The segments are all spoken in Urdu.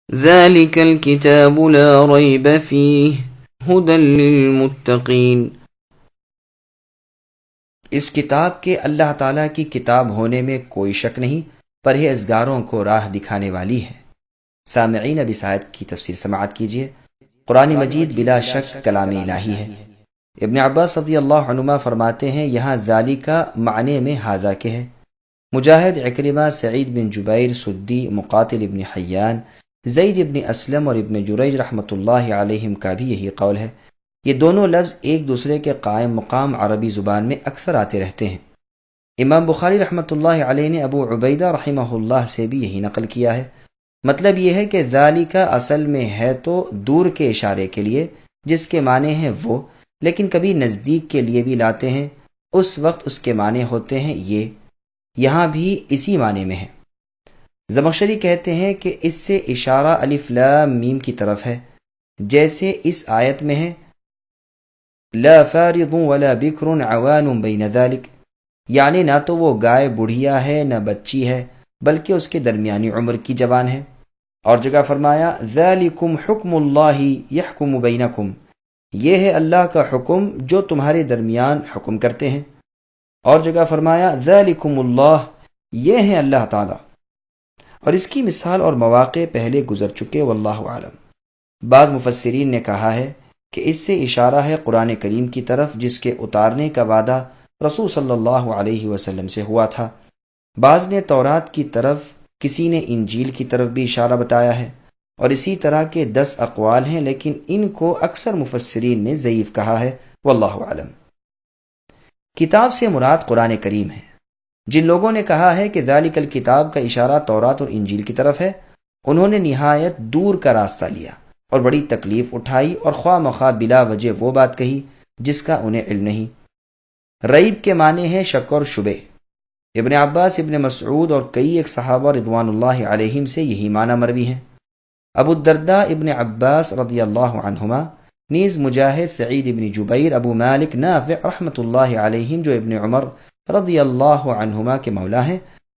ذلك الكتاب لا ريب فيه هدى للمتقين۔ اس کتاب کے اللہ تعالیٰ کی کتاب ہونے میں کوئی شک نہیں، پرہیزگاروں کو راہ دکھانے والی ہے۔ سامعین، اب اس آیت کی تفسیر سماعت کیجیے۔ قرآن مجید بلا شک کلام الہی ہے۔ ابن عباس رضی اللہ عنہما فرماتے ہیں یہاں ذالکا معنی میں ھذا کے ہے۔ مجاہد، عکرمہ، سعید بن جبیر، سدی، مقاتل ابن حیان، زید ابن اسلم اور ابن جریج رحمۃ اللہ علیہم کا بھی یہی قول ہے۔ یہ دونوں لفظ ایک دوسرے کے قائم مقام عربی زبان میں اکثر آتے رہتے ہیں۔ امام بخاری رحمۃ اللہ علیہ نے ابو عبیدہ رحمہ اللہ سے بھی یہی نقل کیا ہے۔ مطلب یہ ہے کہ ذالکا اصل میں ہے تو دور کے اشارے کے لیے، جس کے معنی ہیں وہ، لیکن کبھی نزدیک کے لیے بھی لاتے ہیں، اس وقت اس کے معنی ہوتے ہیں یہ۔ یہاں بھی اسی معنی میں ہے۔ زمخشری کہتے ہیں کہ اس سے اشارہ الف لام میم کی طرف ہے، جیسے اس آیت میں ہے لا فارض ولا بکر عوان بین ذلک، یعنی نہ تو وہ گائے بڑھیا ہے نہ بچی ہے، بلکہ اس کے درمیانی عمر کی جوان ہے۔ اور جگہ فرمایا ذالکم حکم اللہ یحکم بینکم، یہ ہے اللہ کا حکم جو تمہارے درمیان حکم کرتے ہیں۔ اور جگہ فرمایا ذالکم اللہ، یہ ہے اللہ تعالی۔ اور اس کی مثال اور مواقع پہلے گزر چکے، واللہ عالم۔ بعض مفسرین نے کہا ہے کہ اس سے اشارہ ہے قرآن کریم کی طرف، جس کے اتارنے کا وعدہ رسول صلی اللہ علیہ وسلم سے ہوا تھا۔ بعض نے تورات کی طرف، کسی نے انجیل کی طرف بھی اشارہ بتایا ہے، اور اسی طرح کے 10 اقوال ہیں، لیکن ان کو اکثر مفسرین نے ضعیف کہا ہے، واللہ عالم۔ کتاب سے مراد قرآن کریم ہے۔ جن لوگوں نے کہا ہے کہ ذالک الکتاب کا اشارہ تورات اور انجیل کی طرف ہے، انہوں نے نہایت دور کا راستہ لیا اور بڑی تکلیف اٹھائی، اور خواہ مخواہ بلا وجہ وہ بات کہی جس کا انہیں علم نہیں۔ ریب کے معنی ہے شک اور شبہ۔ ابن عباس، ابن مسعود اور کئی ایک صحابہ رضوان اللہ علیہم سے یہی معنی مروی ہیں۔ ابو الدرداء، ابن عباس رضی اللہ عنہما، نیز مجاہد، سعید ابن جبیر، ابو مالک، نافع رحمۃ اللہ علیہم جو ابن عمر رضی اللہ عنہما کے مولا ہیں،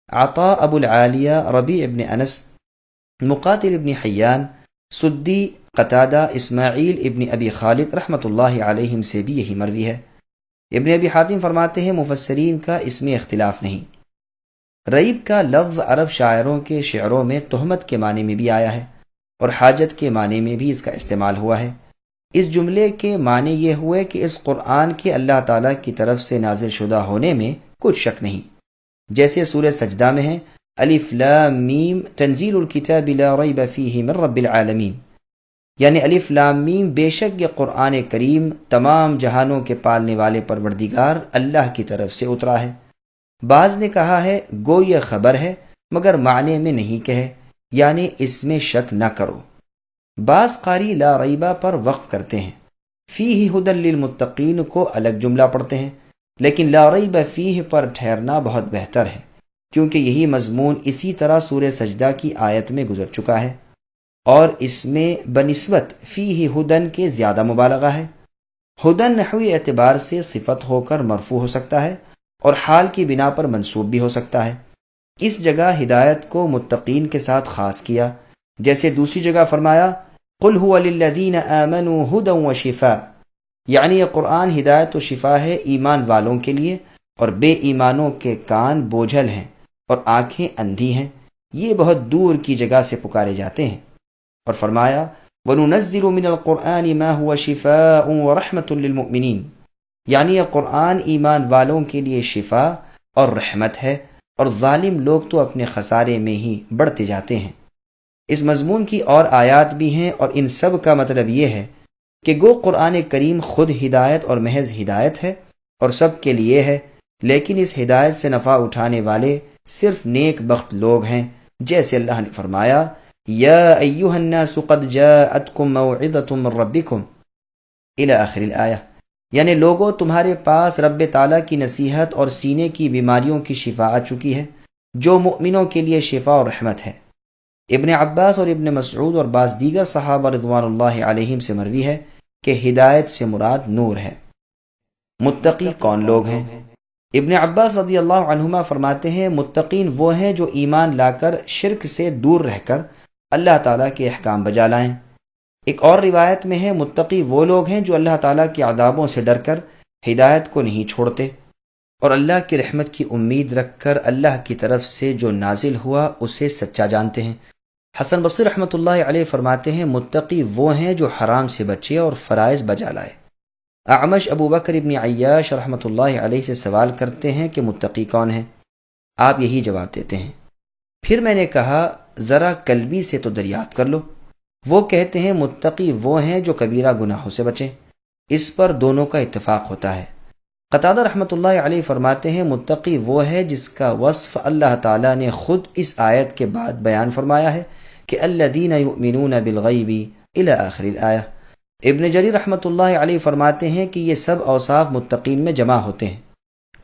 عطاء، ابو العالیہ، ربیع ابن انس، مقاتل ابن حیان، سدی، قتادہ، اسماعیل ابن ابی خالد رحمۃ اللہ علیہم سے بھی یہی مروی ہے۔ ابن ابی حاتم فرماتے ہیں مفسرین کا اس میں اختلاف نہیں۔ ریب کا لفظ عرب شاعروں کے شعروں میں تہمت کے معنی میں بھی آیا ہے، اور حاجت کے معنی میں بھی اس کا استعمال ہوا ہے۔ اس جملے کے معنی یہ ہوئے کہ اس قرآن کے اللہ تعالیٰ کی طرف سے نازل شدہ ہونے میں کچھ شک نہیں، جیسے سورہ سجدہ میں ہے الف لام میم تنزیل الکتاب لا ریب فیہ من رب العالمین، یعنی الف لام میم بے شک یہ قرآن کریم تمام جہانوں کے پالنے والے پروردگار اللہ کی طرف سے اترا ہے۔ بعض نے کہا ہے گو یہ خبر ہے مگر معنی میں نہیں کہے، یعنی اس میں شک نہ کرو۔ بعض قاری لا ریبہ پر وقف کرتے ہیں، فیہ ھدی للمتقین کو الگ جملہ پڑھتے ہیں، لیکن لا ریب فیہ پر ٹھہرنا بہت بہتر ہے، کیونکہ یہی مضمون اسی طرح سورہ سجدہ کی آیت میں گزر چکا ہے، اور اس میں بنسبت فیہ ھدی کے زیادہ مبالغہ ہے۔ ھدی نحوی اعتبار سے صفت ہو کر مرفوع ہو سکتا ہے، اور حال کی بنا پر منصوب بھی ہو سکتا ہے۔ اس جگہ ہدایت کو متقین کے ساتھ خاص کیا، جیسے دوسری جگہ فرمایا قل هو للذین آمنوا ھدی وشفاء، یعنی یہ قرآن ہدایت و شفا ہے ایمان والوں کے لیے، اور بے ایمانوں کے کان بوجھل ہیں اور آنکھیں اندھی ہیں، یہ بہت دور کی جگہ سے پکارے جاتے ہیں۔ اور فرمایا وَنُنَزِّلُ مِنَ الْقُرْآنِ مَا هُوَ شِفَاءٌ وَرَحْمَةٌ لِّلْمُؤْمِنِينَ، یعنی یہ قرآن ایمان والوں کے لیے شفا اور رحمت ہے، اور ظالم لوگ تو اپنے خسارے میں ہی بڑھتے جاتے ہیں۔ اس مضمون کی اور آیات بھی ہیں، اور ان سب کا مطلب یہ ہے کہ گو قرآن کریم خود ہدایت اور محض ہدایت ہے اور سب کے لیے ہے، لیکن اس ہدایت سے نفع اٹھانے والے صرف نیک بخت لوگ ہیں، جیسے اللہ نے فرمایا یا ایھا الناس قد جاءتکم موعظۃ من ربکم الی آخر الآیہ، یعنی لوگوں تمہارے پاس رب تعالیٰ کی نصیحت اور سینے کی بیماریوں کی شفا آ چکی ہے، جو مؤمنوں کے لیے شفا اور رحمت ہے۔ ابن عباس اور ابن مسعود اور بعض دیگر صحابہ رضوان اللہ علیہم سے مروی ہے کہ ہدایت سے مراد نور ہے۔ متقی کون لوگ ہیں؟ ابن عباس رضی اللہ عنہما فرماتے ہیں متقین وہ ہیں جو ایمان لا کر شرک سے دور رہ کر اللہ تعالیٰ کے احکام بجا لائیں۔ ایک اور روایت میں ہے متقی وہ لوگ ہیں جو اللہ تعالیٰ کے عذابوں سے ڈر کر ہدایت کو نہیں چھوڑتے اور اللہ کی رحمت کی امید رکھ کر اللہ کی طرف سے جو نازل ہوا اسے سچا جانتے ہیں۔ حسن بصری رحمۃ اللہ علیہ فرماتے ہیں متقی وہ ہیں جو حرام سے بچے اور فرائض بجا لائے۔ اعمش ابو بکر ابن عیاش رحمۃ اللہ علیہ سے سوال کرتے ہیں کہ متقی کون ہے؟ آپ یہی جواب دیتے ہیں، پھر میں نے کہا ذرا کلبی سے تو دریافت کر لو۔ وہ کہتے ہیں متقی وہ ہیں جو کبیرہ گناہوں سے بچیں۔ اس پر دونوں کا اتفاق ہوتا ہے۔ قتادہ رحمۃ اللہ علیہ فرماتے ہیں متقی وہ ہے جس کا وصف اللہ تعالیٰ نے خود اس آیت کے بعد بیان فرمایا ہے کہ الذین یؤمنون بالغیب الی آخر الآیہ۔ ابن جریر رحمۃ اللہ علیہ فرماتے ہیں کہ یہ سب اوصاف متقین میں جمع ہوتے ہیں۔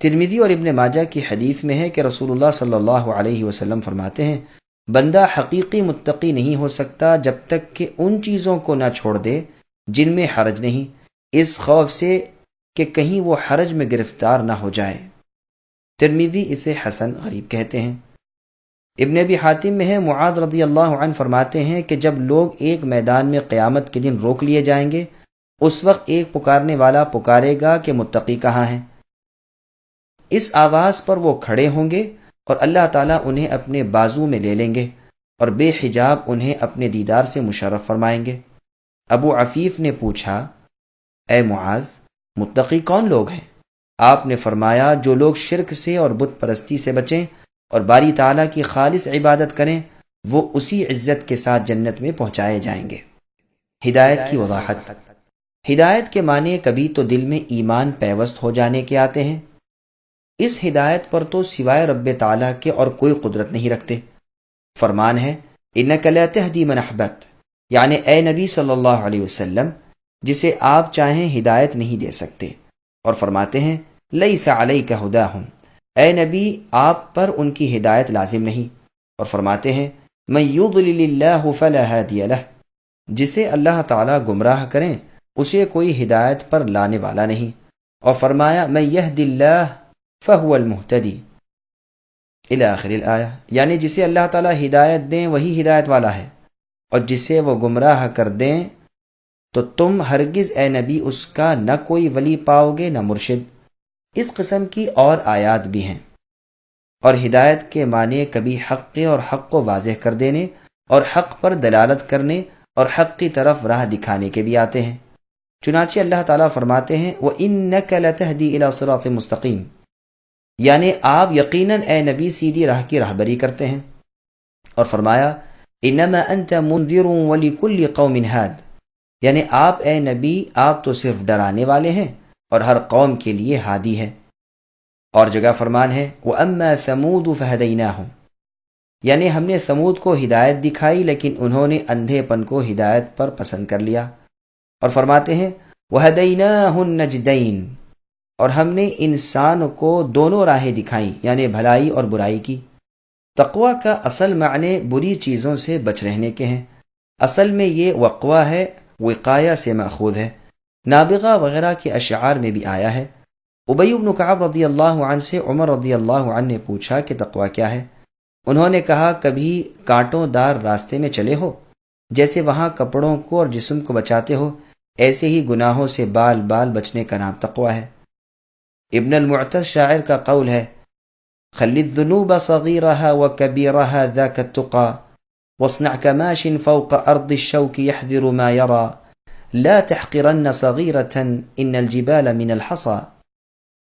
ترمذی اور ابن ماجہ کی حدیث میں ہے کہ رسول اللہ صلی اللہ علیہ وسلم فرماتے ہیں بندہ حقیقی متقی نہیں ہو سکتا جب تک کہ ان چیزوں کو نہ چھوڑ دے جن میں حرج نہیں، اس خوف سے کہ کہیں وہ حرج میں گرفتار نہ ہو جائے۔ ترمذی اسے حسن غریب کہتے ہیں۔ ابن ابی حاتم میں ہے معاذ رضی اللہ عنہ فرماتے ہیں کہ جب لوگ ایک میدان میں قیامت کے دن روک لیے جائیں گے اس وقت ایک پکارنے والا پکارے گا کہ متقی کہاں ہیں؟ اس آواز پر وہ کھڑے ہوں گے اور اللہ تعالیٰ انہیں اپنے بازو میں لے لیں گے اور بے حجاب انہیں اپنے دیدار سے مشرف فرمائیں گے۔ ابو عفیف نے پوچھا اے معاذ متقی کون لوگ ہیں؟ آپ نے فرمایا جو لوگ شرک سے اور بت پرستی سے بچیں اور باری تعالیٰ کی خالص عبادت کریں وہ اسی عزت کے ساتھ جنت میں پہنچائے جائیں گے۔ ہدایت کی وضاحت۔ ہدایت کے معنی کبھی تو دل میں ایمان پیوست ہو جانے کے آتے ہیں، اس ہدایت پر تو سوائے رب تعالیٰ کے اور کوئی قدرت نہیں رکھتے۔ فرمان ہے انک لا تہدی من احببت، یعنی اے نبی صلی اللہ علیہ وسلم جسے آپ چاہیں ہدایت نہیں دے سکتے، اور فرماتے ہیں لیس علیک ہداہم، اے نبی آپ پر ان کی ہدایت لازم نہیں، اور فرماتے ہیں من یضلل اللہ فلا ہادی لہ، جسے اللہ تعالیٰ گمراہ کریں اسے کوئی ہدایت پر لانے والا نہیں، اور فرمایا من یہد اللہ فہو المہتدی الی آخر الآیہ، یعنی جسے اللہ تعالیٰ ہدایت دیں وہی ہدایت والا ہے، اور جسے وہ گمراہ کر دیں تو تم ہرگز اے نبی اس کا نہ کوئی ولی پاؤ گے نہ مرشد۔ اس قسم کی اور آیات بھی ہیں۔ اور ہدایت کے معنی کبھی حق کے اور حق کو واضح کر دینے اور حق پر دلالت کرنے اور حق کی طرف راہ دکھانے کے بھی آتے ہیں۔ چنانچہ اللہ تعالیٰ فرماتے ہیں وَإِنَّكَ لَتَهْدِي إِلَى صِرَاطٍ مُسْتَقِيمٍ، یعنی آپ یقیناً اے نبی سیدھی راہ کی راہبری کرتے ہیں، اور فرمایا انما انت منذر ولکل قوم ہاد، یعنی آپ اے نبی آپ تو صرف ڈرانے والے ہیں اور ہر قوم کے لیے ہادی ہے۔ اور جگہ فرمان ہے وَأَمَّا ثَمُودُ فَهَدَيْنَاهُمْ، یعنی ہم نے سمود کو ہدایت دکھائی لیکن انہوں نے اندھے پن کو ہدایت پر پسند کر لیا۔ اور فرماتے ہیں وَهَدَيْنَاهُ النَّجْدَيْنِ، اور ہم نے انسان کو دونوں راہیں دکھائیں یعنی بھلائی اور برائی کی۔ تقوی کا اصل معنی بری چیزوں سے بچ رہنے کے ہیں، اصل میں یہ وقوہ ہے، وقایہ سے ماخوذ ہے، نابغہ وغیرہ کے اشعار میں بھی آیا ہے۔ ابی بن کعب رضی اللہ عنہ سے عمر رضی اللہ عنہ نے پوچھا کہ تقوی کیا ہے؟ انہوں نے کہا کبھی کانٹوں دار راستے میں چلے ہو، جیسے وہاں کپڑوں کو اور جسم کو بچاتے ہو، ایسے ہی گناہوں سے بال بال بچنے کا نام تقوی ہے۔ ابن المعتز شاعر کا قول ہے خل الذنوب صغيرها وكبيرها ذاك التقى واصنع كماش فوق أرض الشوك يحذر ما يرى لا تحقرن صغيرة إن الجبال من الحصى،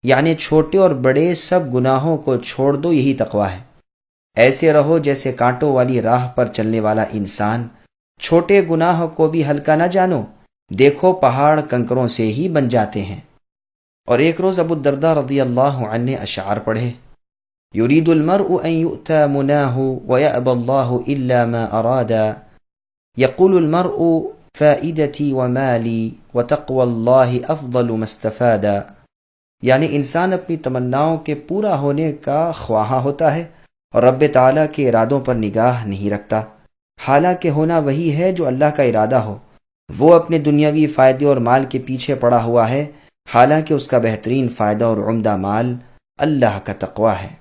یعنی چھوٹے اور بڑے سب گناہوں کو چھوڑ دو، یہی تقوی ہے۔ ایسے رہو جیسے کانٹوں والی راہ پر چلنے والا انسان، چھوٹے گناہ کو بھی ہلکا نہ جانو، دیکھو پہاڑ کنکروں سے ہی بن جاتے ہیں۔ اور ایک روز ابو الدرداء رضی اللہ عنہ نے اشعار پڑھے یرید المرء ان یؤتى مناہ ویأبى اللہ الا ما ارادا یقول المرء فائدتی ومالی وتقوى اللہ افضل ما استفادا، یعنی انسان اپنی تمناؤں کے پورا ہونے کا خواہاں ہوتا ہے اور رب تعالیٰ کے ارادوں پر نگاہ نہیں رکھتا، حالانکہ ہونا وہی ہے جو اللہ کا ارادہ ہو۔ وہ اپنے دنیاوی فائدے اور مال کے پیچھے پڑا ہوا ہے، حالانکہ اس کا بہترین فائدہ اور عمدہ مال اللہ کا تقوی ہے۔